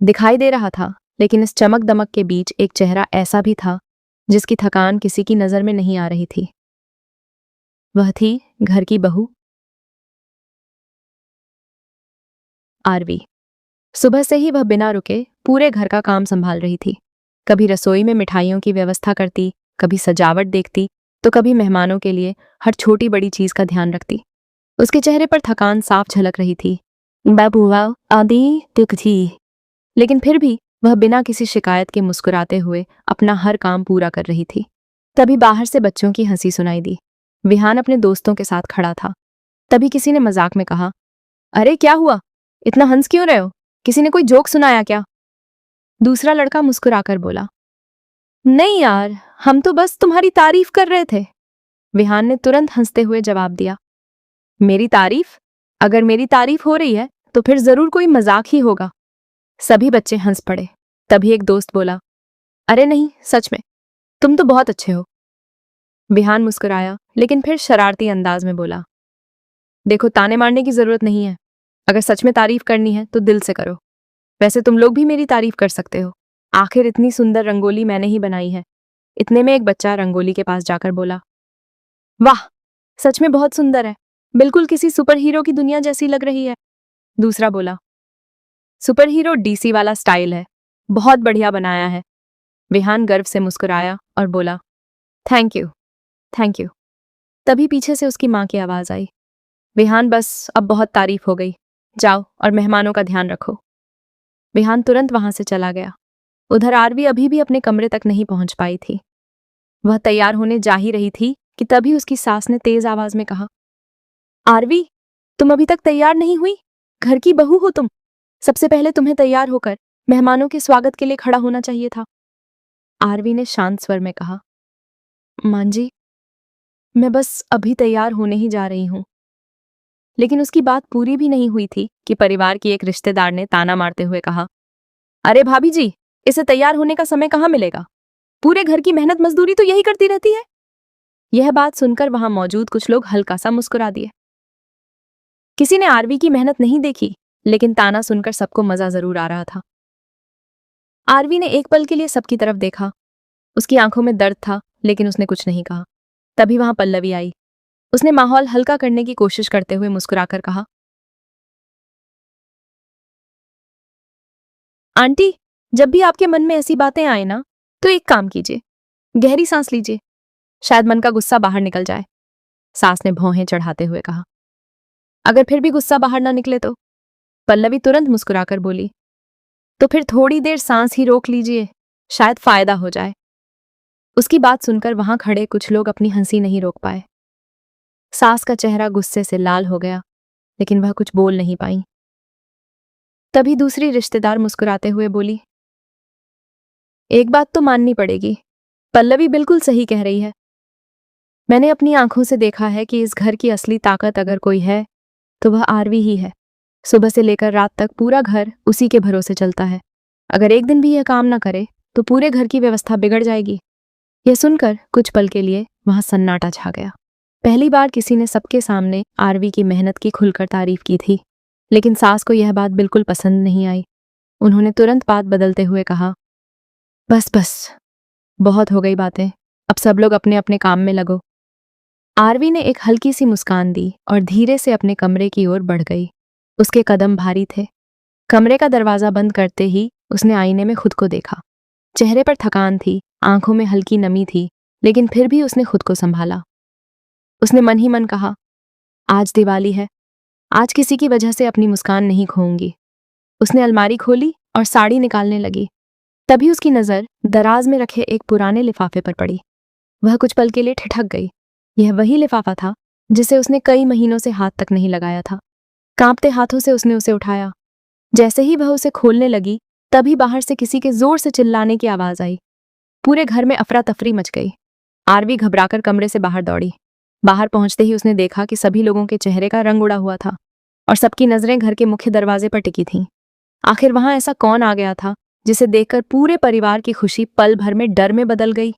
दिखाई दे रहा था, लेकिन इस चमक दमक के बीच एक चेहरा ऐसा भी था जिसकी थकान किसी की नजर में नहीं आ रही थी। वह थी घर की बहू आरवी। सुबह से ही वह बिना रुके पूरे घर का काम संभाल रही थी। कभी रसोई में मिठाइयों की व्यवस्था करती, कभी सजावट देखती, तो कभी मेहमानों के लिए हर छोटी बड़ी चीज का ध्यान रखती। उसके चेहरे पर थकान साफ झलक रही थी। बाबूआ आदि तिक थी, लेकिन फिर भी वह बिना किसी शिकायत के मुस्कुराते हुए अपना हर काम पूरा कर रही थी। तभी बाहर से बच्चों की हंसी सुनाई दी। विहान अपने दोस्तों के साथ खड़ा था। तभी किसी ने मजाक में कहा, अरे क्या हुआ, इतना हंस क्यों रहे हो? किसी ने कोई जोक सुनाया क्या? दूसरा लड़का मुस्कुराकर बोला, नहीं यार, हम तो बस तुम्हारी तारीफ कर रहे थे। विहान ने तुरंत हंसते हुए जवाब दिया, मेरी तारीफ? अगर मेरी तारीफ हो रही है तो फिर जरूर कोई मजाक ही होगा। सभी बच्चे हंस पड़े। तभी एक दोस्त बोला, अरे नहीं, सच में तुम तो बहुत अच्छे हो। विहान मुस्कुराया, लेकिन फिर शरारती अंदाज में बोला, देखो, ताने मारने की जरूरत नहीं है। अगर सच में तारीफ करनी है तो दिल से करो। वैसे तुम लोग भी मेरी तारीफ कर सकते हो। आखिर इतनी सुंदर रंगोली मैंने ही बनाई है। इतने में एक बच्चा रंगोली के पास जाकर बोला, वाह, सच में बहुत सुंदर है, बिल्कुल किसी सुपर हीरो की दुनिया जैसी लग रही है। दूसरा बोला, सुपर हीरो डीसी वाला स्टाइल है, बहुत बढ़िया बनाया है। विहान गर्व से मुस्कुराया और बोला, थैंक यू, थैंक यू। तभी पीछे से उसकी मां की आवाज आई, विहान बस अब बहुत तारीफ हो गई, जाओ और मेहमानों का ध्यान रखो। विहान तुरंत वहां से चला गया। उधर आरवी अभी भी अपने कमरे तक नहीं पहुंच पाई थी। वह तैयार होने जा ही रही थी कि तभी उसकी सास ने तेज आवाज में कहा, आरवी, तुम अभी तक तैयार नहीं हुई? घर की बहू हो तुम। सबसे पहले तुम्हें तैयार होकर मेहमानों के स्वागत के लिए खड़ा होना चाहिए था। आरवी ने शांत स्वर में कहा, मां जी, मैं बस अभी तैयार होने ही जा रही हूं। लेकिन उसकी बात पूरी भी नहीं हुई थी कि परिवार की एक रिश्तेदार ने ताना मारते हुए कहा, अरे भाभी जी, इसे तैयार होने का समय कहाँ मिलेगा? पूरे घर की मेहनत मजदूरी तो यही करती रहती है। यह बात सुनकर वहां मौजूद कुछ लोग हल्का सा मुस्कुरा दिए। किसी ने आरवी की मेहनत नहीं देखी, लेकिन ताना सुनकर सबको मजा जरूर आ रहा था। आरवी ने एक पल के लिए सबकी तरफ देखा। उसकी आंखों में दर्द था, लेकिन उसने कुछ नहीं कहा। तभी वहां पल्लवी आई। उसने माहौल हल्का करने की कोशिश करते हुए मुस्कुराकर कहा, आंटी, जब भी आपके मन में ऐसी बातें आए ना, तो एक काम कीजिए, गहरी सांस लीजिए, शायद मन का गुस्सा बाहर निकल जाए। सास ने भौहें चढ़ाते हुए कहा। अगर फिर भी गुस्सा बाहर ना निकले तो? पल्लवी तुरंत मुस्कुराकर बोली, तो फिर थोड़ी देर सांस ही रोक लीजिए, शायद फायदा हो जाए। उसकी बात सुनकर वहां खड़े कुछ लोग अपनी हंसी नहीं रोक पाए। सास का चेहरा गुस्से से लाल हो गया, लेकिन वह कुछ बोल नहीं पाई। तभी दूसरी रिश्तेदार मुस्कुराते हुए बोली, एक बात तो माननी पड़ेगी, पल्लवी बिल्कुल सही कह रही है। मैंने अपनी आंखों से देखा है कि इस घर की असली ताकत अगर कोई है तो वह आरवी ही है। सुबह से लेकर रात तक पूरा घर उसी के भरोसे चलता है। अगर एक दिन भी यह काम ना करे तो पूरे घर की व्यवस्था बिगड़ जाएगी। यह सुनकर कुछ पल के लिए वहां सन्नाटा छा गया। पहली बार किसी ने सबके सामने आरवी की मेहनत की खुलकर तारीफ की थी, लेकिन सास को यह बात बिल्कुल पसंद नहीं आई। उन्होंने तुरंत बात बदलते हुए कहा, बस बस, बहुत हो गई बातें, अब सब लोग अपने अपने काम में लगो। आरवी ने एक हल्की सी मुस्कान दी और धीरे से अपने कमरे की ओर बढ़ गई। उसके कदम भारी थे। कमरे का दरवाजा बंद करते ही उसने आईने में खुद को देखा। चेहरे पर थकान थी, आंखों में हल्की नमी थी, लेकिन फिर भी उसने खुद को संभाला। उसने मन ही मन कहा, आज दिवाली है, आज किसी की वजह से अपनी मुस्कान नहीं खोऊंगी। उसने अलमारी खोली और साड़ी निकालने लगी। तभी उसकी नजर दराज में रखे एक पुराने लिफाफे पर पड़ी। वह कुछ पल के लिए ठिठक गई। यह वही लिफाफा था जिसे उसने कई महीनों से हाथ तक नहीं लगाया था। कांपते हाथों से उसने उसे उठाया। जैसे ही वह उसे खोलने लगी, तभी बाहर से किसी के जोर से चिल्लाने की आवाज आई। पूरे घर में अफरा तफरी मच गई। आरवी घबराकर कमरे से बाहर दौड़ी। बाहर पहुंचते ही उसने देखा कि सभी लोगों के चेहरे का रंग उड़ा हुआ था और सबकी नजरें घर के मुख्य दरवाजे पर टिकी थीं। आखिर वहां ऐसा कौन आ गया था जिसे देखकर पूरे परिवार की खुशी पल भर में डर में बदल गई।